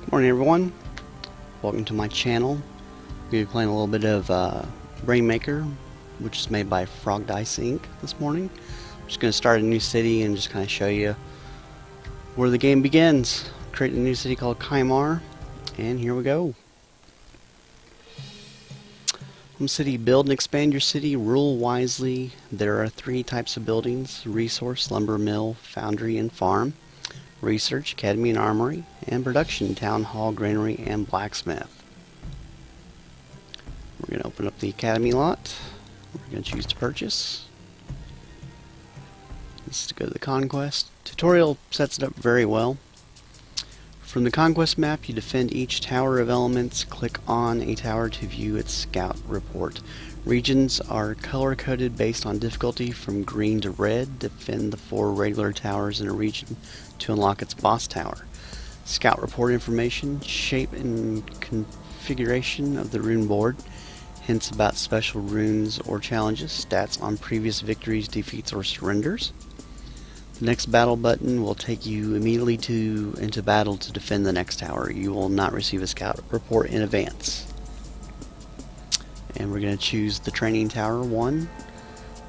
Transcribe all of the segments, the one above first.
Good morning, everyone. Welcome to my channel. We're going to be playing a little bit of ReignMaker, which is made by Frogdice Inc. this morning. I'm just going to start a new city and just kind of show you where the game begins. Create a new city called Kaimar, and here we go. Home city: build and expand your city, rule wisely. There are 3 types of buildings: resource, lumber mill, foundry, and farm. Research, academy and armory, and production, town hall, granary, and blacksmith. We're going to open up the academy lot. We're going to choose to purchase. This is to go to the Conquest. Tutorial sets it up very well. From the Conquest map, you defend each tower of elements. Click on a tower to view its scout report. Regions are color-coded based on difficulty from green to red. Defend the 4 regular towers in a region to unlock its boss tower. Scout report information, shape and configuration of the rune board, hints about special runes or challenges, stats on previous victories, defeats, or surrenders. The next battle button will take you immediately into battle to defend the next tower. You will not receive a scout report in advance. And we're going to choose the training tower 1.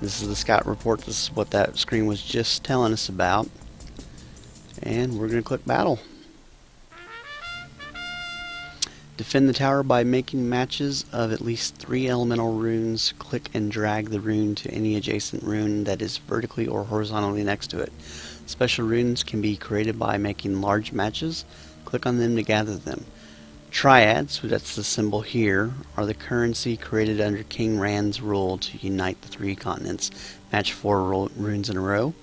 This is the scout report. This is what that screen was just telling us about. And we're going to click battle. Defend the tower by making matches of at least 3 elemental runes. Click and drag the rune to any adjacent rune that is vertically or horizontally next to it. Special runes can be created by making large matches. Click on them to gather them. Triads, that's the symbol here, are the currency created under King Rand's rule to unite the 3 continents. Match 4 runes in a row.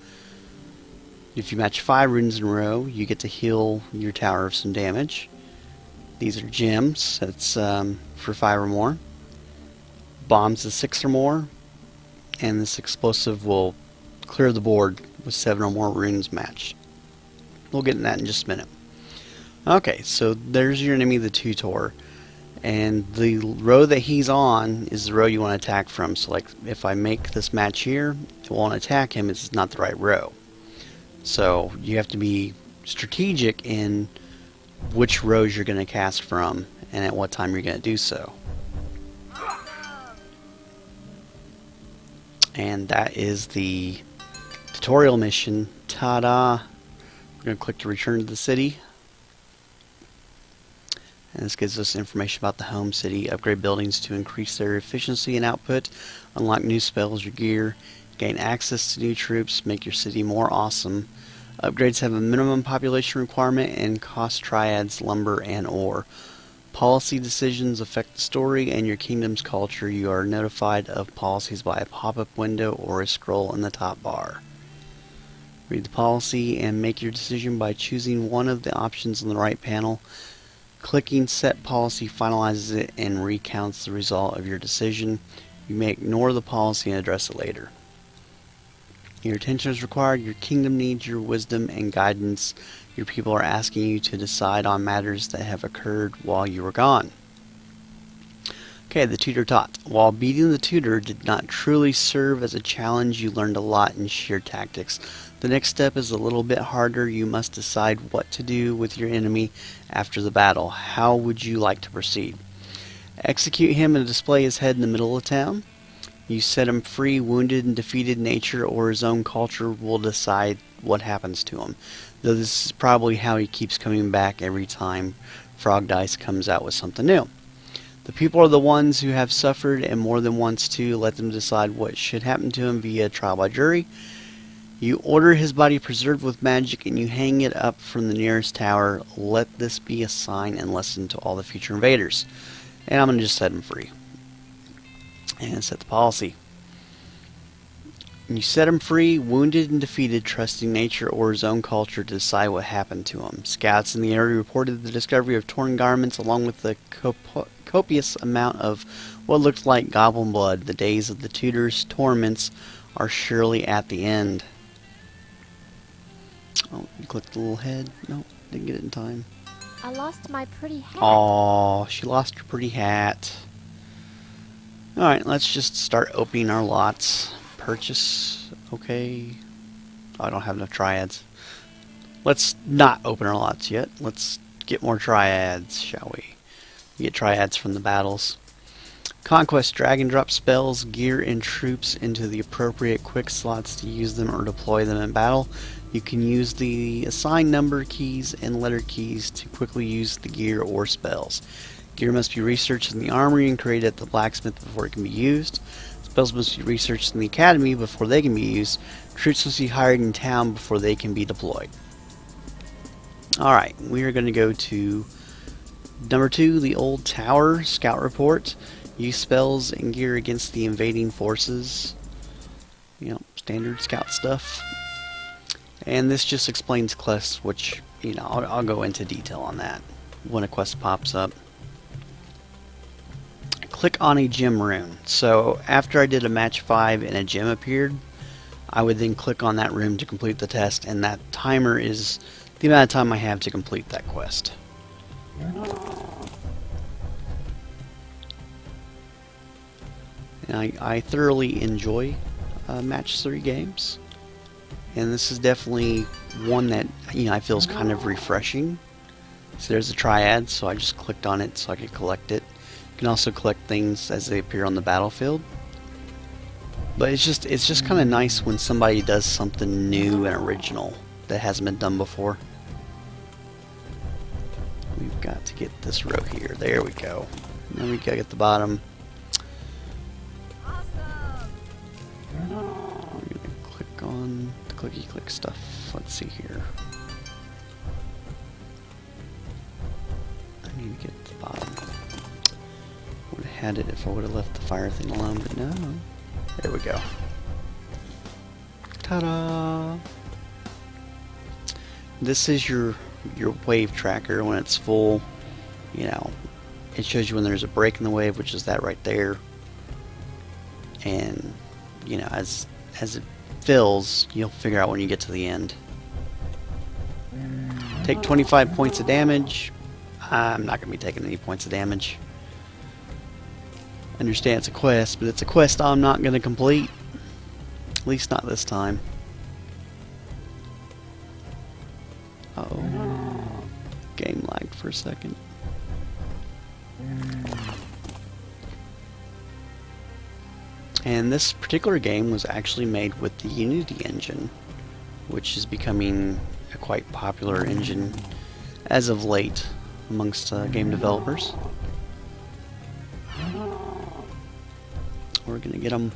If you match 5 runes in a row, you get to heal your tower of some damage. These are gems, that's for 5 or more. Bombs is 6 or more. And this explosive will clear the board with 7 or more runes matched. We'll get into that in just a minute. Okay, so there's your enemy, the Tutor, and the row that he's on is the row you want to attack from. So like if I make this match here, it won't attack him, it's not the right row. So you have to be strategic in which rows you're going to cast from and at what time you're going to do so. And that is the tutorial mission. Ta-da! We're going to click to return to the city. And this gives us information about the home city. Upgrade buildings to increase their efficiency and output. Unlock new spells or gear. Gain access to new troops. Make your city more awesome. Upgrades have a minimum population requirement and cost triads, lumber, and ore. Policy decisions affect the story and your kingdom's culture. You are notified of policies by a pop-up window or a scroll in the top bar. Read the policy and make your decision by choosing one of the options on the right panel. Clicking Set Policy finalizes it and recounts the result of your decision. You may ignore the policy and address it later. Your attention is required. Your kingdom needs your wisdom and guidance. Your people are asking you to decide on matters that have occurred while you were gone. Okay, the tutor taught. While beating the tutor did not truly serve as a challenge, you learned a lot in sheer tactics. The next step is a little bit harder. You must decide what to do with your enemy after the battle. How would you like to proceed? Execute him and display his head in the middle of town. You set him free. Wounded and defeated, nature or his own culture will decide what happens to him. Though this is probably how he keeps coming back every time Frogdice comes out with something new. The people are the ones who have suffered, and more than once too. Let them decide what should happen to him via trial by jury. You order his body preserved with magic and you hang it up from the nearest tower. Let this be a sign and lesson to all the future invaders. And I'm going to just set him free. And set the policy. You set him free, wounded and defeated, trusting nature or his own culture to decide what happened to him. Scouts in the area reported the discovery of torn garments along with the copious amount of what looked like goblin blood. The days of the tutor's torments are surely at the end. Oh, you clicked the little head. No, didn't get it in time. I lost my pretty hat. Aw, she lost her pretty hat. Alright, let's just start opening our lots. Purchase. Okay. Oh, I don't have enough triads. Let's not open our lots yet. Let's get more triads, shall we? You get triads from the battles. Conquest, drag and drop spells, gear, and troops into the appropriate quick slots to use them or deploy them in battle. You can use the assigned number keys and letter keys to quickly use the gear or spells. Gear must be researched in the armory and created at the blacksmith before it can be used. Spells must be researched in the academy before they can be used. Troops must be hired in town before they can be deployed. Alright, we are going to go to number 2, the Old Tower Scout Report. Use spells and gear against the invading forces. You know, standard scout stuff. And this just explains quests, which, you know, I'll go into detail on that when a quest pops up. Click on a gem rune. So after I did a match 5 and a gem appeared, I would then click on that rune to complete the test, and that timer is the amount of time I have to complete that quest. And I thoroughly enjoy match 3 games, and this is definitely one that, you know, I feel is kind of refreshing. So there's a triad, so I just clicked on it so I could collect it. You can also collect things as they appear on the battlefield. But it's just kind of nice when somebody does something new and original that hasn't been done before. We've got to get this row here. There we go. And then we gotta get the bottom. I'm gonna click on the clicky click stuff. Let's see here. I need to get the bottom. Would have had it if I would have left the fire thing alone, but no. There we go. Ta-da! This is your wave tracker when it's full. You know, it shows you when there's a break in the wave, which is that right there. And you know, as it fills, you'll figure out when you get to the end. Take 25 points of damage. I'm not going to be taking any points of damage. Understand it's a quest, but it's a quest I'm not going to complete. At least not this time. Uh-oh. Game lagged for a second. And this particular game was actually made with the Unity engine, which is becoming a quite popular engine as of late amongst game developers. We're gonna get them.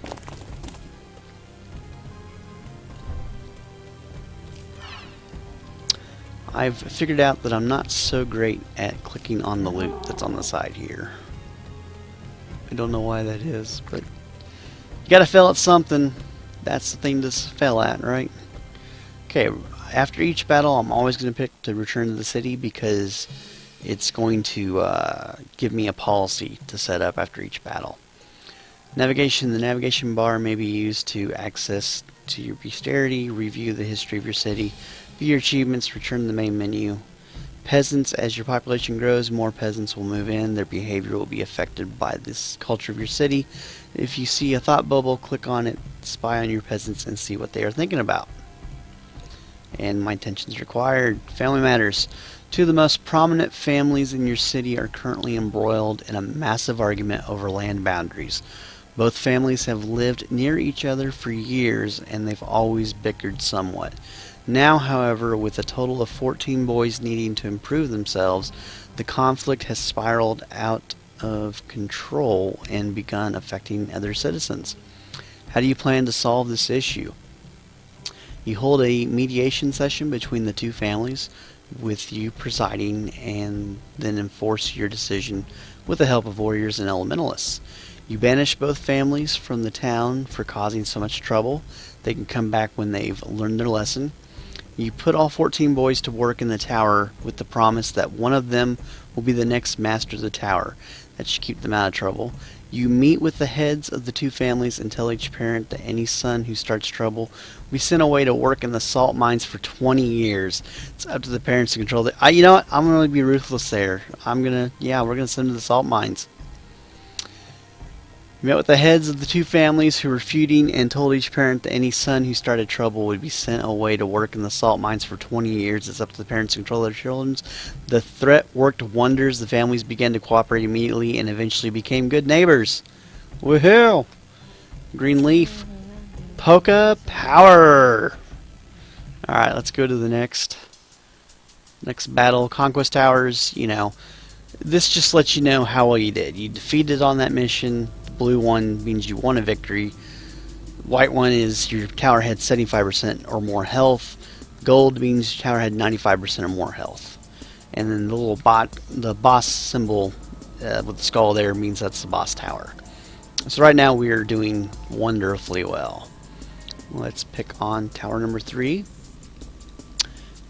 I've figured out that I'm not so great at clicking on the loot that's on the side here. I don't know why that is, but you gotta fail at something. That's the thing to fail at, right? Okay, after each battle, I'm always going to pick to return to the city because it's going to give me a policy to set up after each battle. Navigation. The navigation bar may be used to access to your bestiarity, review the history of your city, view your achievements, return to the main menu. Peasants. As your population grows, more peasants will move in. Their behavior will be affected by this culture of your city. If you see a thought bubble, click on it, spy on your peasants, and see what they are thinking about. And my attention is required. Family matters. Two of the most prominent families in your city are currently embroiled in a massive argument over land boundaries. Both families have lived near each other for years, and they've always bickered somewhat. Now, however, with a total of 14 boys needing to improve themselves, the conflict has spiraled out of control and begun affecting other citizens. How do you plan to solve this issue? You hold a mediation session between the two families, with you presiding, and then enforce your decision with the help of warriors and elementalists. You banish both families from the town for causing so much trouble. They can come back when they've learned their lesson. You put all 14 boys to work in the tower with the promise that one of them will be the next master of the tower. That should keep them out of trouble. You meet with the heads of the two families and tell each parent that any son who starts trouble will be sent away to work in the salt mines for 20 years. It's up to the parents to control that. You know what? I'm going to be ruthless there. we're going to send them to the salt mines. He met with the heads of the two families who were feuding and told each parent that any son who started trouble would be sent away to work in the salt mines for 20 years. It's up to the parents to control their children. The threat worked wonders. The families began to cooperate immediately and eventually became good neighbors. Woohoo! Green leaf. Polka power! Alright, let's go to the next battle. Conquest Hours, this just lets you know how well you did. You defeated on that mission. The blue one means you won a victory. White one is your tower had 75% or more health. Gold means your tower had 95% or more health. And then the boss symbol with the skull there means that's the boss tower. So right now we are doing wonderfully well. Let's pick on tower number 3.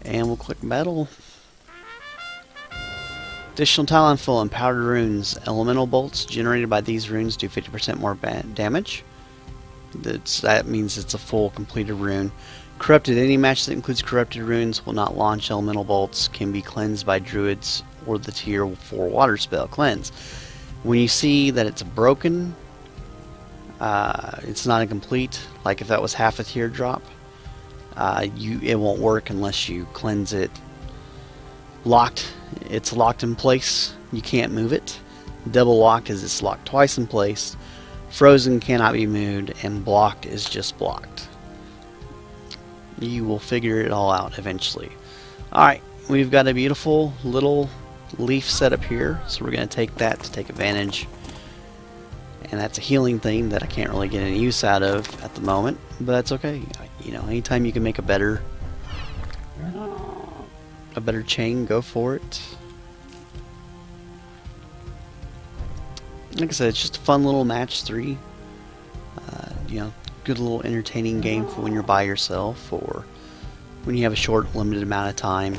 And we'll click battle. Additional talent full and powdered runes. Elemental bolts generated by these runes do 50% more damage. That means it's a full completed rune. Corrupted. Any match that includes corrupted runes will not launch elemental bolts. Can be cleansed by druids or the tier 4 water spell cleanse. When you see that it's broken, it's not incomplete. Like if that was half a teardrop, it won't work unless you cleanse it. Locked. It's locked in place. You can't move it. Double locked is it's locked twice in place. Frozen cannot be moved, and blocked is just blocked. You will figure it all out eventually. Alright, we've got a beautiful little leaf set up here, so we're going to take that to take advantage. And that's a healing thing that I can't really get any use out of at the moment, but that's okay. Anytime you can make a better chain, go for it. Like I said, it's just a fun little match 3. Good little entertaining game for when you're by yourself or when you have a short, limited amount of time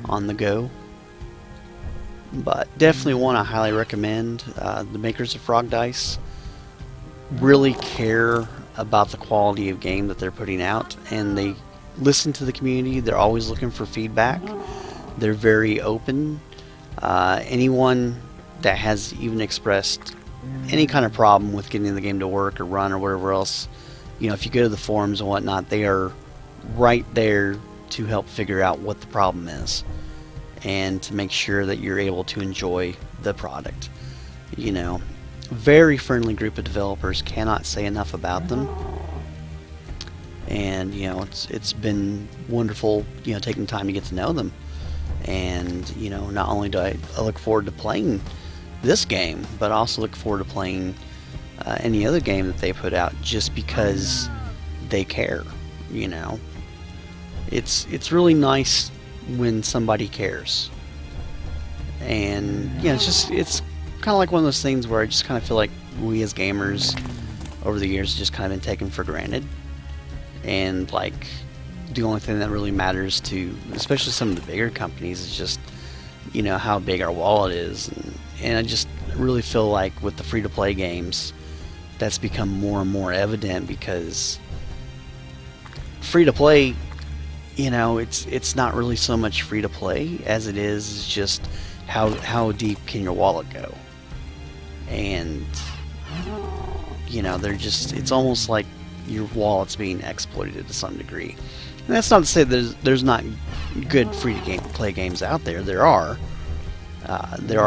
on the go. But definitely one I highly recommend. The makers of Frogdice really care about the quality of game that they're putting out, and they listen to the community. They're always looking for feedback. They're very open. Anyone that has even expressed any kind of problem with getting the game to work or run or whatever else, if you go to the forums and whatnot, they are right there to help figure out what the problem is and to make sure that you're able to enjoy the product. Very friendly group of developers, cannot say enough about them. And it's been wonderful taking time to get to know them. And not only do I look forward to playing this game, but also look forward to playing any other game that they put out, just because they care. It's really nice when somebody cares. And it's kind of like one of those things where I just kind of feel like we as gamers over the years just kind of been taken for granted. And like the only thing that really matters to, especially some of the bigger companies, is just how big our wallet is. And I just really feel like with the free-to-play games, that's become more and more evident, because free-to-play, it's not really so much free-to-play as it is just how deep can your wallet go. And it's almost like your wallet's being exploited to some degree. And that's not to say there's not good free-to-play games out there. There are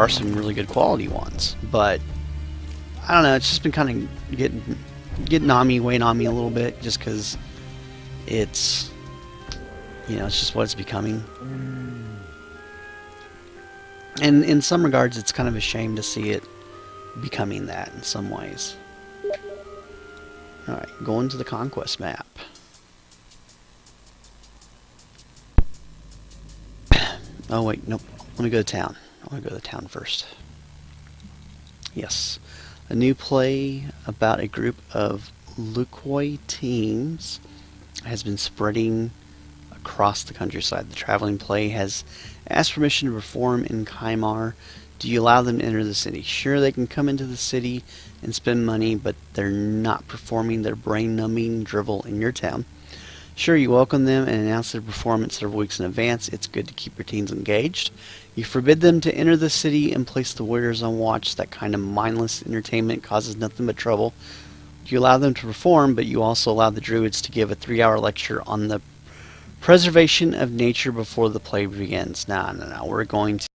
some really good quality ones, but I don't know, it's just been kind of getting on me, weighing on me a little bit, just because it's it's just what it's becoming. And in some regards, it's kind of a shame to see it becoming that in some ways. Alright, going to the Conquest map. Oh wait, nope. Let me go to town. I want to go to the town first. Yes. A new play about a group of Lukoi teens has been spreading across the countryside. The traveling play has asked permission to perform in Kaimar. Do you allow them to enter the city? Sure, they can come into the city and spend money, but they're not performing their brain-numbing drivel in your town. Sure, you welcome them and announce their performance several weeks in advance. It's good to keep your teens engaged. You forbid them to enter the city and place the warriors on watch. That kind of mindless entertainment causes nothing but trouble. You allow them to perform, but you also allow the druids to give a 3-hour lecture on the preservation of nature before the play begins. No, we're going to